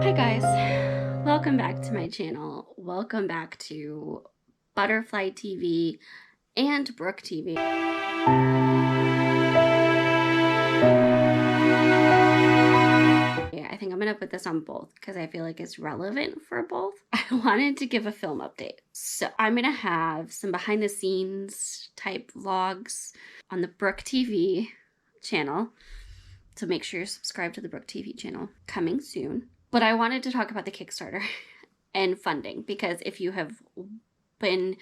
Hi guys, welcome back to my channel. Welcome back to Butterfly TV and Brook TV. Yeah, I think I'm gonna put this on both because I feel like it's relevant for both. I wanted to give a film update. So I'm gonna have some behind the scenes type vlogs on the Brook TV channel. So make sure you're subscribed to the Brook TV channel, coming soon. But I wanted to talk about the Kickstarter and funding, because if you have been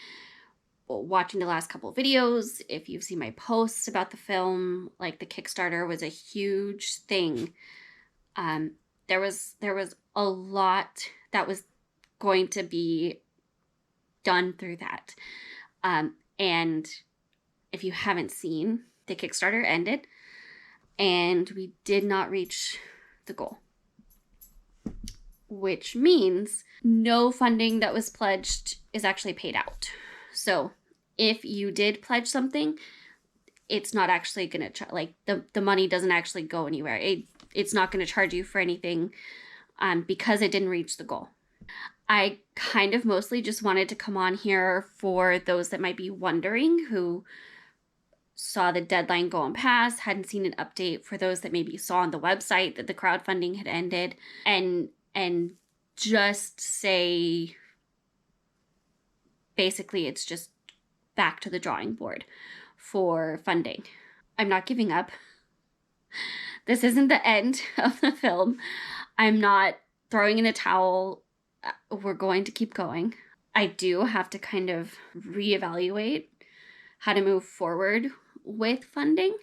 watching the last couple of videos, if you've seen my posts about the film, like, the Kickstarter was a huge thing. There was a lot that was going to be done through that. And if you haven't seen, the Kickstarter ended and we did not reach the goal, which means no funding that was pledged is actually paid out. So if you did pledge something, it's not actually going to, like, the money doesn't actually go anywhere. It's not going to charge you for anything because it didn't reach the goal. I kind of mostly just wanted to come on here for those that might be wondering, who saw the deadline go and pass, hadn't seen an update, for those that maybe saw on the website that the crowdfunding had ended, and just say, basically, it's just back to the drawing board for funding. I'm not giving up. This isn't the end of the film. I'm not throwing in the towel. We're going to keep going. I do have to kind of reevaluate how to move forward with funding.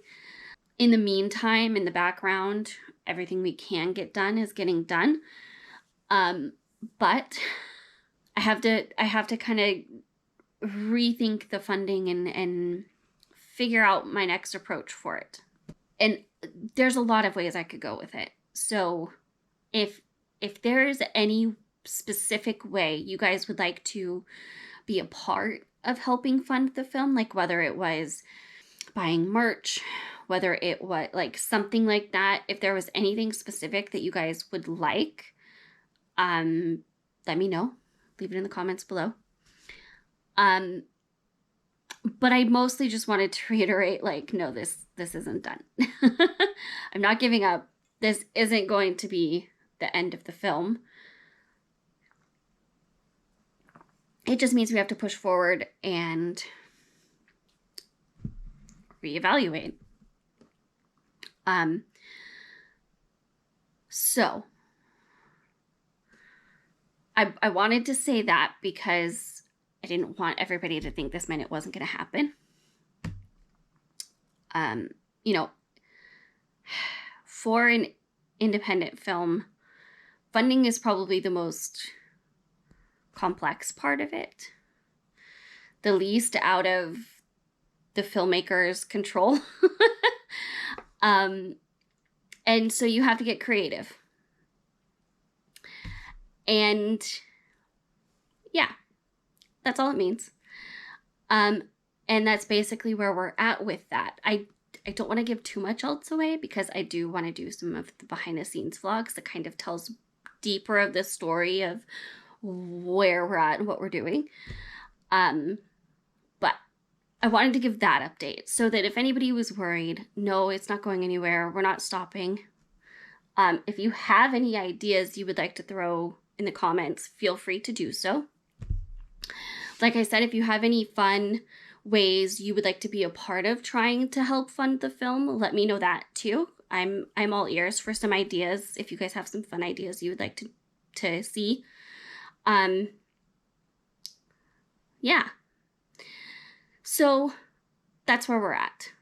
In the meantime, in the background, everything we can get done is getting done. But I have to kind of rethink the funding and figure out my next approach for it. And there's a lot of ways I could go with it. So if there's any specific way you guys would like to be a part of helping fund the film, like whether it was buying merch, whether it was like something like that, if there was anything specific that you guys would like, let me know. Leave it in the comments below. But I mostly just wanted to reiterate, like, no, this isn't done. I'm not giving up. This isn't going to be the end of the film. It just means we have to push forward and reevaluate. So I wanted to say that because I didn't want everybody to think this meant it wasn't going to happen. You know, for an independent film, funding is probably the most complex part of it. The least out of the filmmaker's control. And so you have to get creative. And yeah, that's all it means. And that's basically where we're at with that. I don't want to give too much else away because I do want to do some of the behind the scenes vlogs that kind of tells deeper of the story of where we're at and what we're doing. But I wanted to give that update so that if anybody was worried, no, it's not going anywhere. We're not stopping. If you have any ideas you would like to throw in the comments, feel free to do so. Like I said, if you have any fun ways you would like to be a part of trying to help fund the film, let me know that too. I'm all ears for some ideas. If you guys have some fun ideas you would like to see. Yeah. So that's where we're at.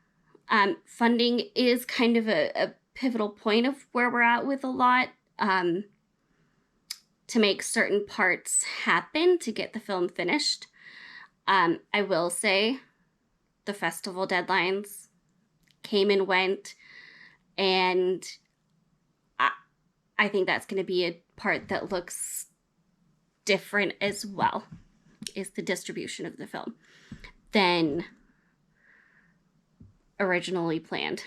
Funding is kind of a pivotal point of where we're at with a lot, to make certain parts happen to get the film finished. I will say the festival deadlines came and went, and I think that's going to be a part that looks different as well, is the distribution of the film than originally planned.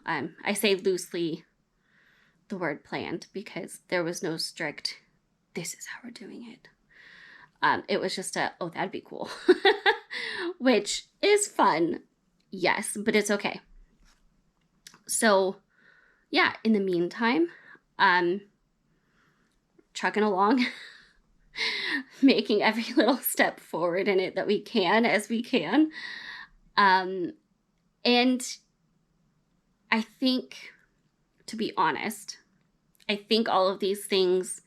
I say loosely the word planned because there was no strict, this is how we're doing it. It was just oh, that'd be cool. Which is fun, yes, but it's okay. So yeah, in the meantime, chugging along, making every little step forward in it that we can as we can. And I think, to be honest, I think all of these things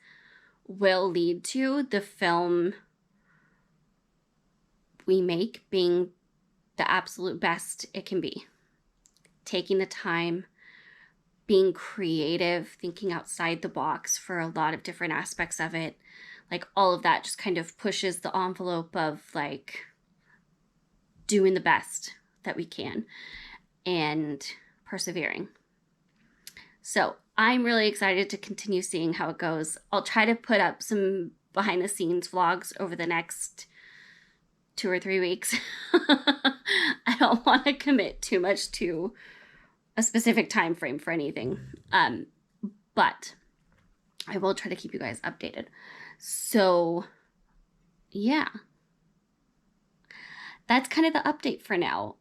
will lead to the film we make being the absolute best it can be. Taking the time, being creative, thinking outside the box for a lot of different aspects of it. Like all of that just kind of pushes the envelope of like doing the best that we can and persevering. So I'm really excited to continue seeing how it goes. I'll try to put up some behind the scenes vlogs over the next 2 or 3 weeks. I don't want to commit too much to a specific time frame for anything. But I will try to keep you guys updated. So yeah, that's kind of the update for now.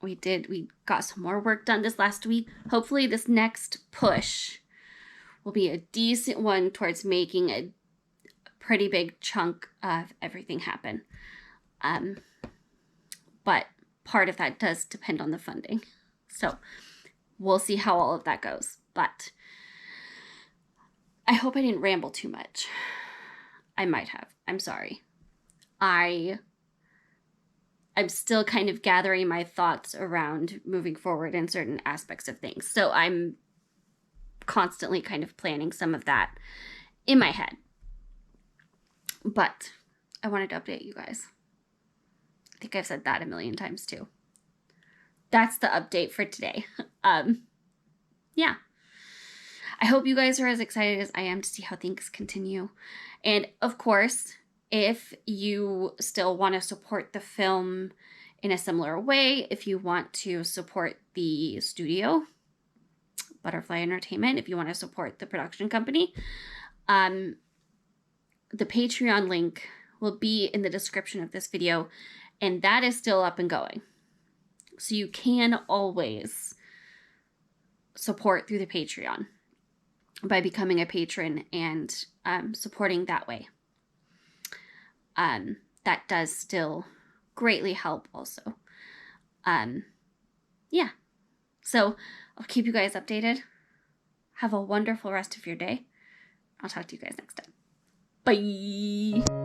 We got some more work done this last week. Hopefully this next push will be a decent one towards making a pretty big chunk of everything happen. But part of that does depend on the funding. So we'll see how all of that goes. But I hope I didn't ramble too much. I might have. I'm sorry. I'm still kind of gathering my thoughts around moving forward in certain aspects of things. So I'm constantly kind of planning some of that in my head. But I wanted to update you guys. I think I've said that a million times too. That's the update for today. Yeah. I hope you guys are as excited as I am to see how things continue. And of course, if you still want to support the film in a similar way, if you want to support the studio, Butterfly Entertainment, if you want to support the production company, the Patreon link will be in the description of this video, and that is still up and going. So you can always support through the Patreon by becoming a patron and supporting that way. That does still greatly help also. Yeah. So I'll keep you guys updated. Have a wonderful rest of your day. I'll talk to you guys next time. Bye.